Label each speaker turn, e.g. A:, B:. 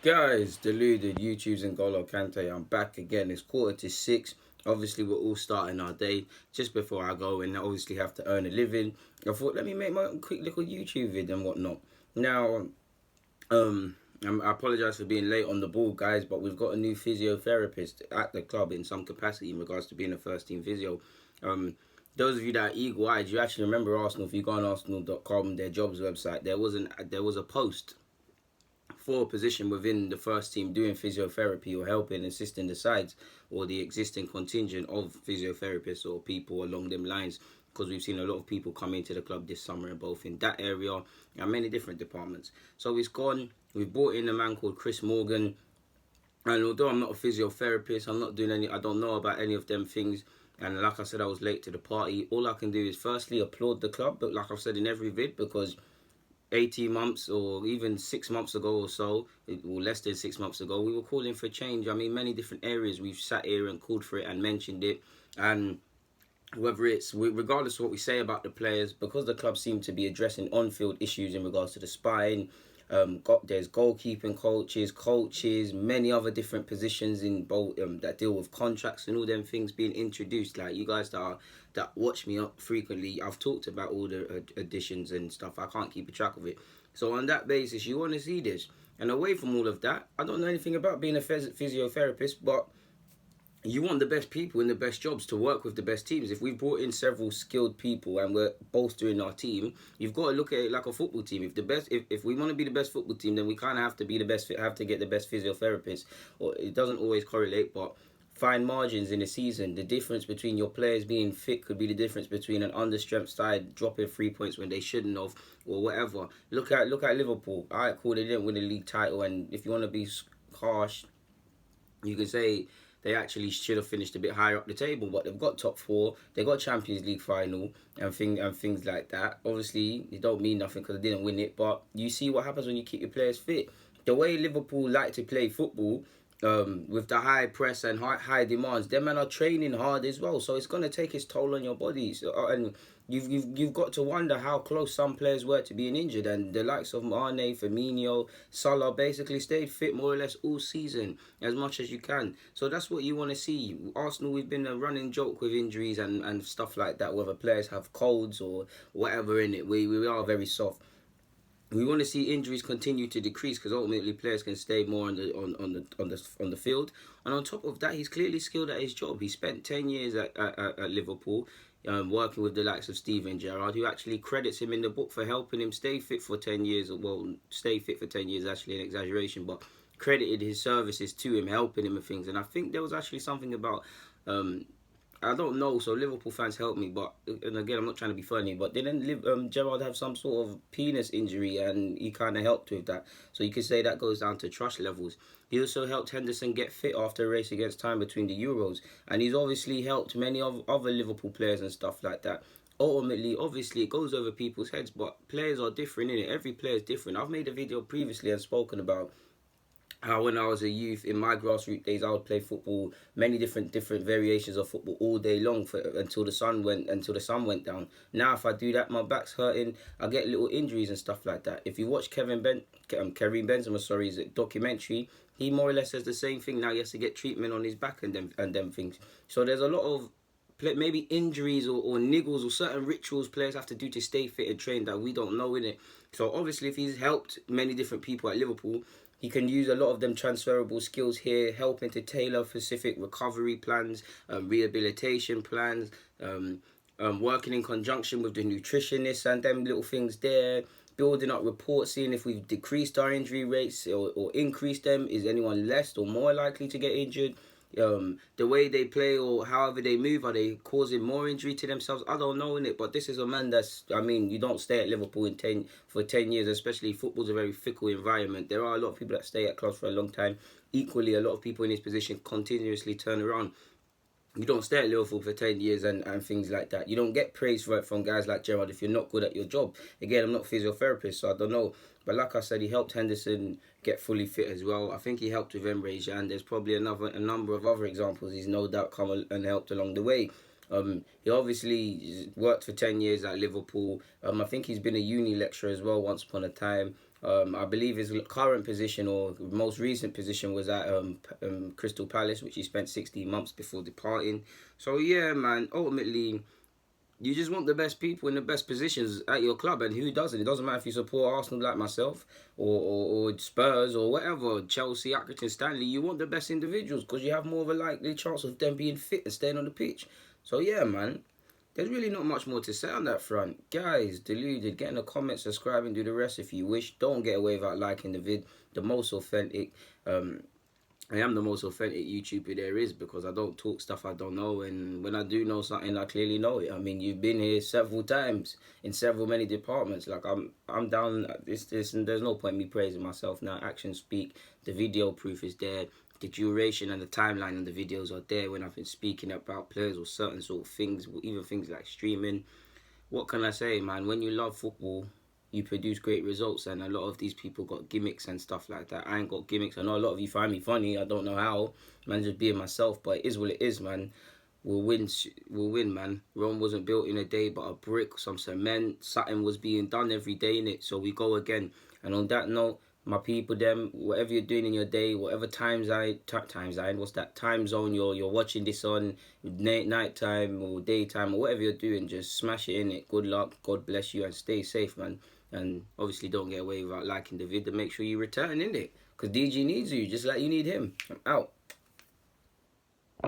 A: Guys, deluded, YouTube's and Golo Kante. I'm back again. It's 5:45. Obviously, we're all starting our day just before I go and obviously have to earn a living. I thought, let me make my own quick little YouTube video and whatnot. Now, I apologize for being late on the ball, guys, but we've got a new physiotherapist at the club in some capacity in regards to being a first team physio. Um, those of you that are eagle-eyed, you actually remember Arsenal. If you go on Arsenal.com, their jobs website, there was a post for a position within the first team doing physiotherapy or helping assisting the sides or the existing contingent of physiotherapists or people along them lines, because we've seen a lot of people come into the club this summer both in that area and many different departments. So it's gone. We've brought in a man called Chris Morgan, and although I'm not a physiotherapist, I don't know about any of them things. And like I said, I was late to the party. All I can do is firstly applaud the club, but like I've said in every vid, because 18 months or even 6 months ago or so, or less than 6 months ago, we were calling for change. I mean, many different areas we've sat here and called for it and mentioned it. And whether it's, regardless of what we say about the players, because the club seem to be addressing on-field issues in regards to the spine, there's goalkeeping coaches, many other different positions in both that deal with contracts and all them things being introduced. Like you guys that watch me up frequently, I've talked about all the additions and stuff. I can't keep a track of it. So on that basis, you want to see this. And away from all of that, I don't know anything about being a physiotherapist, but you want the best people in the best jobs to work with the best teams. If we've brought in several skilled people and we're bolstering our team, you've got to look at it like a football team. If we want to be the best football team, then we kind of have to be the best, have to get the best physiotherapists. Or it doesn't always correlate, but fine margins in a season. The difference between your players being fit could be the difference between an understrength side dropping 3 points when they shouldn't have, or whatever. Look at Liverpool. All right, cool, they didn't win the league title, and if you want to be harsh, you can say they actually should have finished a bit higher up the table, but they've got top four, they got Champions League final and things like that. Obviously, it don't mean nothing because they didn't win it, but you see what happens when you keep your players fit. The way Liverpool like to play football, with the high press and high demands, them men are training hard as well, so it's gonna take its toll on your bodies. And you've got to wonder how close some players were to being injured, and the likes of Mane, Firmino, Salah basically stayed fit more or less all season as much as you can. So that's what you want to see. Arsenal, we've been a running joke with injuries and stuff like that, whether players have colds or whatever in it. We are very soft. We want to see injuries continue to decrease because ultimately players can stay more on the field. And on top of that, he's clearly skilled at his job. He spent 10 years at Liverpool, working with the likes of Steven Gerrard, who actually credits him in the book for helping him stay fit for 10 years. Well, stay fit for 10 years, actually an exaggeration, but credited his services to him, helping him with things. And I think there was actually something about I don't know, so Liverpool fans help me, but, and again, I'm not trying to be funny, but didn't Gerrard have some sort of penis injury and he kind of helped with that? So you could say that goes down to trust levels. He also helped Henderson get fit after a race against time between the Euros, and he's obviously helped many other Liverpool players and stuff like that. Ultimately, obviously, it goes over people's heads, but players are different, innit? Every player is different. I've made a video previously and spoken about how when I was a youth in my grassroots days I would play football, many different variations of football all day long until the sun went down. Now if I do that, my back's hurting, I get little injuries and stuff like that. If you watch Karim Benzema, his documentary, he more or less says the same thing. Now he has to get treatment on his back and them things. So there's a lot of maybe injuries or niggles or certain rituals players have to do to stay fit and train that we don't know in it. So obviously if he's helped many different people at Liverpool, he can use a lot of them transferable skills here, helping to tailor specific recovery plans, rehabilitation plans, working in conjunction with the nutritionists and them little things there, building up reports, seeing if we've decreased our injury rates or increased them. Is anyone less or more likely to get injured? The way they play or however they move, are they causing more injury to themselves? I don't know, innit? But this is a man you don't stay at Liverpool for 10 years, especially football's a very fickle environment. There are a lot of people that stay at clubs for a long time. Equally, a lot of people in his position continuously turn around. You don't stay at Liverpool for 10 years and things like that. You don't get praise for it from guys like Gerrard if you're not good at your job. Again, I'm not a physiotherapist, so I don't know. But like I said, he helped Henderson get fully fit as well. I think he helped with Emre Can. There's probably a number of other examples he's no doubt come and helped along the way. He obviously worked for 10 years at Liverpool. I think he's been a uni lecturer as well once upon a time. I believe his current position or most recent position was at Crystal Palace, which he spent 16 months before departing. So yeah, man, ultimately you just want the best people in the best positions at your club, and who doesn't? It doesn't matter if you support Arsenal like myself, or Spurs, or whatever, Chelsea, Accrington, Stanley. You want the best individuals because you have more of a likely chance of them being fit and staying on the pitch. So yeah, man, there's really not much more to say on that front. Guys, deluded, get in the comments, subscribe, and do the rest if you wish. Don't get away without liking the vid. The most authentic. I am the most authentic YouTuber there is because I don't talk stuff I don't know, and when I do know something, I clearly know it. I mean, you've been here several times in several many departments. Like I'm down at this, and there's no point me praising myself now. Actions speak. The video proof is there. The duration and the timeline of the videos are there when I've been speaking about players or certain sort of things, even things like streaming. What can I say, man? When you love football, you produce great results, and a lot of these people got gimmicks and stuff like that. I ain't got gimmicks. I know a lot of you find me funny. I don't know how. Man, just being myself, but it is what it is, man. We'll win. We'll win, man. Rome wasn't built in a day, but a brick, some cement, something was being done every day in it. So we go again. And on that note, my people, them, whatever you're doing in your day, whatever time zone, what's that time zone you're watching this on, night time or daytime or whatever you're doing, just smash it in it. Good luck, God bless you, and stay safe, man. And obviously don't get away without liking the video. Make sure you return in it, because DG needs you just like you need him. I'm out.